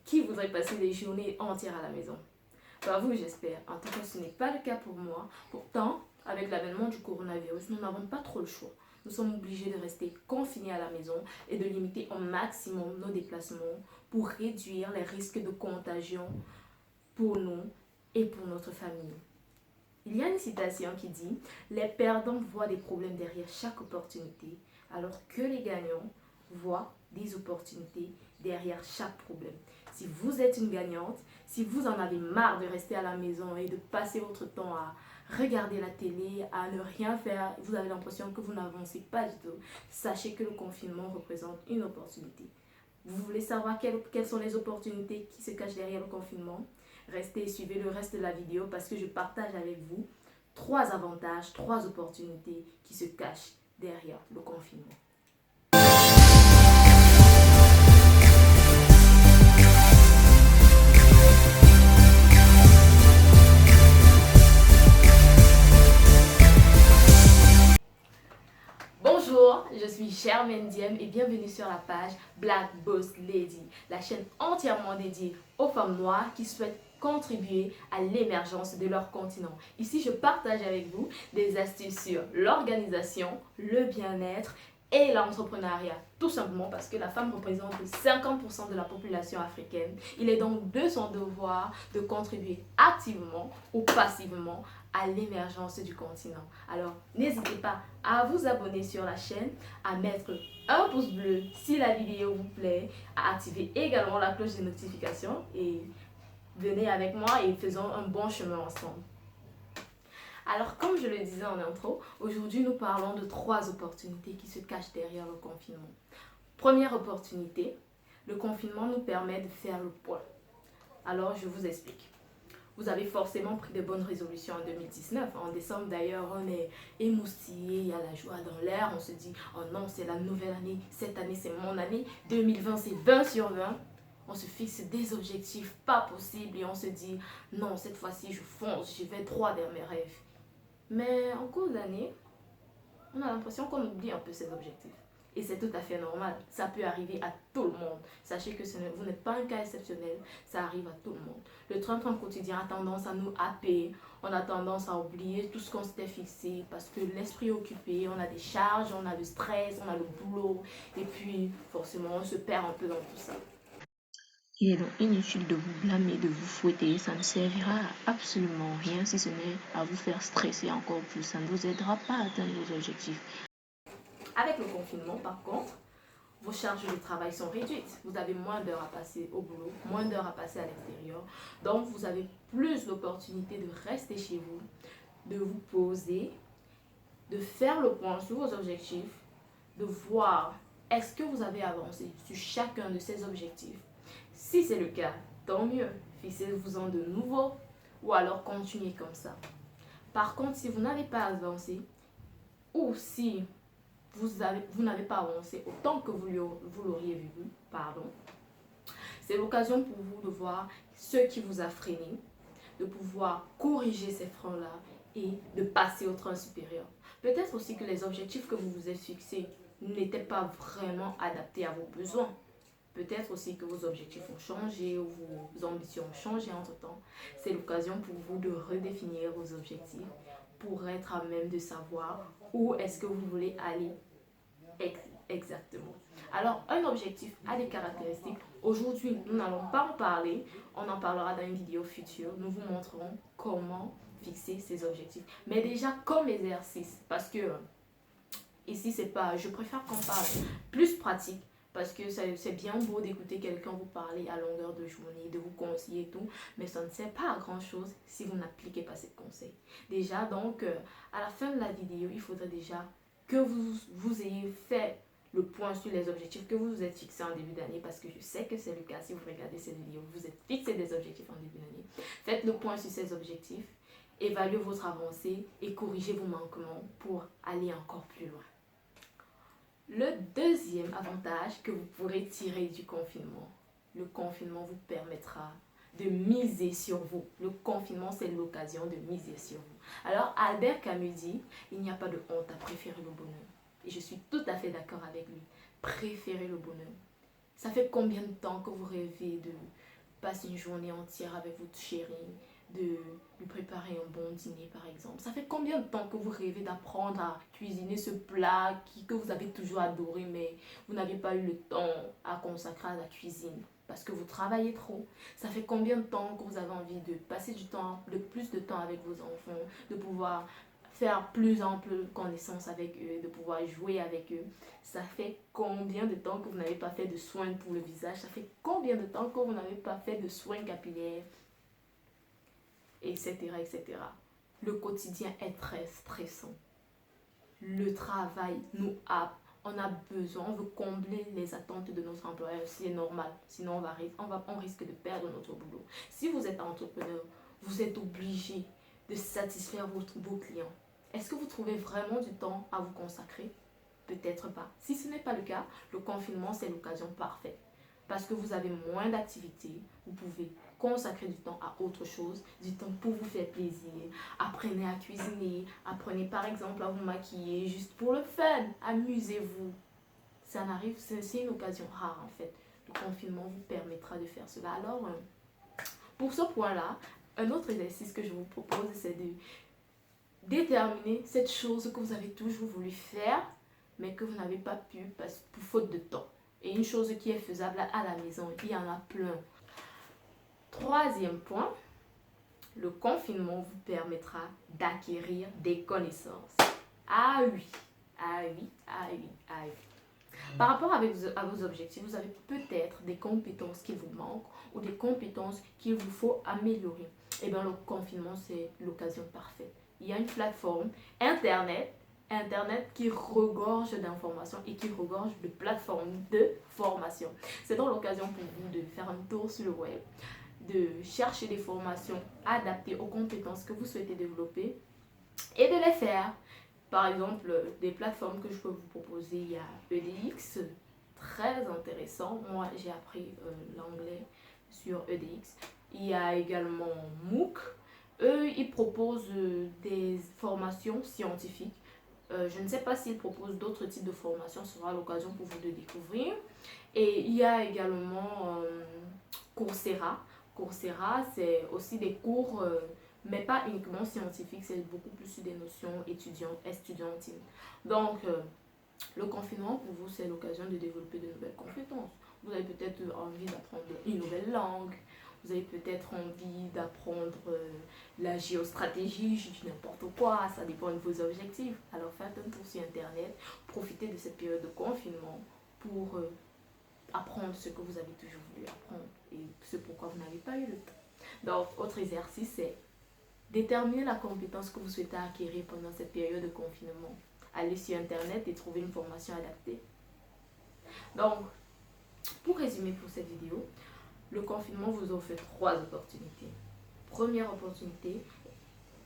Qui voudrait passer des journées entières à la maison? Pas vous, j'espère. En tout cas, ce n'est pas le cas pour moi. Pourtant, avec l'avènement du coronavirus, nous n'avons pas trop le choix. Nous sommes obligés de rester confinés à la maison et de limiter au maximum nos déplacements pour réduire les risques de contagion pour nous et pour notre famille. Il y a une citation qui dit: les perdants voient des problèmes derrière chaque opportunité, alors que les gagnants voient des opportunités derrière chaque problème. Si vous êtes une gagnante, si vous en avez marre de rester à la maison et de passer votre temps à regarder la télé, à ne rien faire, vous avez l'impression que vous n'avancez pas du tout, sachez que le confinement représente une opportunité. Vous voulez savoir quelles sont les opportunités qui se cachent derrière le confinement? Restez et suivez le reste de la vidéo parce que je partage avec vous 3 avantages, 3 opportunités qui se cachent derrière le confinement. Bonjour, je suis Germaine Diem et bienvenue sur la page Black Boss Lady, la chaîne entièrement dédiée aux femmes noires qui souhaitent contribuer à l'émergence de leur continent. Ici, je partage avec vous des astuces sur l'organisation, le bien-être et l'entrepreneuriat. Tout simplement parce que la femme représente 50% de la population africaine. Il est donc de son devoir de contribuer activement ou passivement à l'émergence du continent. Alors, n'hésitez pas à vous abonner sur la chaîne, à mettre un pouce bleu si la vidéo vous plaît, à activer également la cloche de notification et venez avec moi et faisons un bon chemin ensemble. Alors, comme je le disais en intro, aujourd'hui nous parlons de 3 opportunités qui se cachent derrière le confinement. Première opportunité, le confinement nous permet de faire le point. Alors, je vous explique. Vous avez forcément pris de bonnes résolutions en 2019. En décembre d'ailleurs, on est émoustillé, il y a la joie dans l'air. On se dit, oh non, c'est la nouvelle année, cette année c'est mon année, 2020 c'est 20 sur 20. On se fixe des objectifs pas possibles et on se dit, non, cette fois-ci je fonce, je vais droit vers mes rêves. Mais en cours d'année, on a l'impression qu'on oublie un peu ces objectifs. Et c'est tout à fait normal. Ça peut arriver à tout le monde. Sachez que vous n'êtes pas un cas exceptionnel. Ça arrive à tout le monde. Le train-train quotidien a tendance à nous happer. On a tendance à oublier tout ce qu'on s'était fixé parce que l'esprit est occupé. On a des charges, on a le stress, on a le boulot. Et puis, forcément, on se perd un peu dans tout ça. Il est donc inutile de vous blâmer, de vous fouetter, ça ne servira à absolument rien si ce n'est à vous faire stresser encore plus, ça ne vous aidera pas à atteindre vos objectifs. Avec le confinement, par contre, vos charges de travail sont réduites. Vous avez moins d'heures à passer au boulot, moins d'heures à passer à l'extérieur. Donc, vous avez plus d'opportunités de rester chez vous, de vous poser, de faire le point sur vos objectifs, de voir est-ce que vous avez avancé sur chacun de ces objectifs. Si c'est le cas, tant mieux, fixez-vous-en de nouveaux ou alors continuez comme ça. Par contre, si vous n'avez pas avancé ou si vous n'avez pas avancé autant que vous l'auriez voulu, c'est l'occasion pour vous de voir ce qui vous a freiné, de pouvoir corriger ces freins-là et de passer au train supérieur. Peut-être aussi que les objectifs que vous vous êtes fixés n'étaient pas vraiment adaptés à vos besoins. Peut-être aussi que vos objectifs ont changé ou vos ambitions ont changé entre-temps. C'est l'occasion pour vous de redéfinir vos objectifs pour être à même de savoir où est-ce que vous voulez aller exactement. Alors, un objectif a des caractéristiques. Aujourd'hui, nous n'allons pas en parler. On en parlera dans une vidéo future. Nous vous montrerons comment fixer ces objectifs. Mais déjà, comme exercice, parce que ici, c'est pas, je préfère qu'on parle plus pratique. Parce que c'est bien beau d'écouter quelqu'un vous parler à longueur de journée, de vous conseiller et tout, mais ça ne sert pas à grand chose si vous n'appliquez pas ces conseils. Déjà, donc, à la fin de la vidéo, il faudrait déjà que vous ayez fait le point sur les objectifs que vous vous êtes fixés en début d'année, parce que je sais que c'est le cas si vous regardez cette vidéo, vous êtes fixé des objectifs en début d'année. Faites le point sur ces objectifs, évaluez votre avancée et corrigez vos manquements pour aller encore plus loin. Le deuxième avantage que vous pourrez tirer du confinement, le confinement vous permettra de miser sur vous. Le confinement, c'est l'occasion de miser sur vous. Alors, Albert Camus dit, il n'y a pas de honte à préférer le bonheur. Et je suis tout à fait d'accord avec lui. Préférez le bonheur. Ça fait combien de temps que vous rêvez passer une journée entière avec votre chérie, de lui préparer un bon dîner par exemple. Ça fait combien de temps que vous rêvez d'apprendre à cuisiner ce plat que vous avez toujours adoré, mais vous n'avez pas eu le temps à consacrer à la cuisine parce que vous travaillez trop? Ça fait combien de temps que vous avez envie de passer plus de temps avec vos enfants, de pouvoir faire plus ample connaissance avec eux, de pouvoir jouer avec eux? Ça fait combien de temps que vous n'avez pas fait de soins pour le visage? Ça fait combien de temps que vous n'avez pas fait de soins capillaires? Etc., etc. Le quotidien est très stressant. Le travail nous happe. On a besoin, on veut combler les attentes de notre employeur. C'est normal. Sinon, on risque de perdre notre boulot. Si vous êtes entrepreneur, vous êtes obligé de satisfaire vos clients. Est-ce que vous trouvez vraiment du temps à vous consacrer? Peut-être pas. Si ce n'est pas le cas, le confinement, c'est l'occasion parfaite. Parce que vous avez moins d'activités, vous pouvez consacrer du temps à autre chose, du temps pour vous faire plaisir. Apprenez à cuisiner, apprenez par exemple à vous maquiller juste pour le fun, amusez-vous. Ça n'arrive, c'est une occasion rare en fait. Le confinement vous permettra de faire cela. Alors, pour ce point-là, un autre exercice que je vous propose, c'est de déterminer cette chose que vous avez toujours voulu faire, mais que vous n'avez pas pu pour faute de temps. Et une chose qui est faisable à la maison, il y en a plein. Troisième point, le confinement vous permettra d'acquérir des connaissances. Ah oui, ah oui, ah oui, ah oui. Par rapport à vos objectifs, vous avez peut-être des compétences qui vous manquent ou des compétences qu'il vous faut améliorer. Et bien le confinement, c'est l'occasion parfaite. Il y a une plateforme Internet qui regorge d'informations et qui regorge de plateformes de formation. C'est donc l'occasion pour vous de faire un tour sur le web, de chercher des formations adaptées aux compétences que vous souhaitez développer et de les faire. Par exemple, des plateformes que je peux vous proposer, il y a EDX, très intéressant. Moi, j'ai appris l'anglais sur EDX. Il y a également MOOC. Eux, ils proposent des formations scientifiques. Je ne sais pas s'ils proposent d'autres types de formations, ce sera l'occasion pour vous de découvrir. Et il y a également Coursera. Coursera, c'est aussi des cours, mais pas uniquement scientifiques, c'est beaucoup plus sur des notions estudiantines. Donc, le confinement pour vous, c'est l'occasion de développer de nouvelles compétences. Vous avez peut-être envie d'apprendre une nouvelle langue, vous avez peut-être envie d'apprendre la géostratégie, je dis n'importe quoi, ça dépend de vos objectifs. Alors faites un tour sur Internet, profitez de cette période de confinement pour apprendre ce que vous avez toujours voulu apprendre et ce pourquoi vous n'avez pas eu le temps. Donc, autre exercice, c'est déterminer la compétence que vous souhaitez acquérir pendant cette période de confinement. Allez sur Internet et trouver une formation adaptée. Donc, pour résumer pour cette vidéo, le confinement vous offre 3 opportunités. Première opportunité,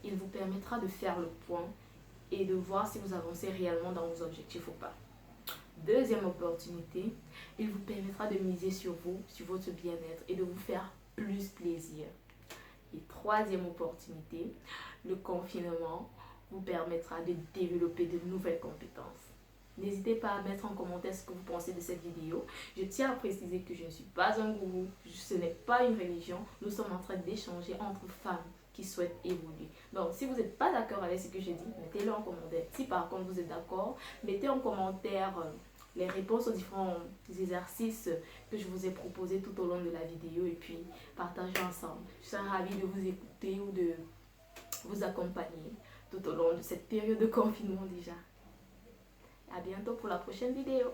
il vous permettra de faire le point et de voir si vous avancez réellement dans vos objectifs ou pas. Deuxième opportunité, il vous permettra de miser sur vous, sur votre bien-être et de vous faire plus plaisir. Et troisième opportunité, le confinement vous permettra de développer de nouvelles compétences. N'hésitez pas à mettre en commentaire ce que vous pensez de cette vidéo. Je tiens à préciser que je ne suis pas un gourou, ce n'est pas une religion. Nous sommes en train d'échanger entre femmes qui souhaitent évoluer. Donc, si vous n'êtes pas d'accord avec ce que j'ai dit, mettez-le en commentaire. Si par contre vous êtes d'accord, mettez en commentaire les réponses aux différents exercices que je vous ai proposés tout au long de la vidéo et puis partagez ensemble. Je serai ravie de vous écouter ou de vous accompagner tout au long de cette période de confinement déjà. À bientôt pour la prochaine vidéo.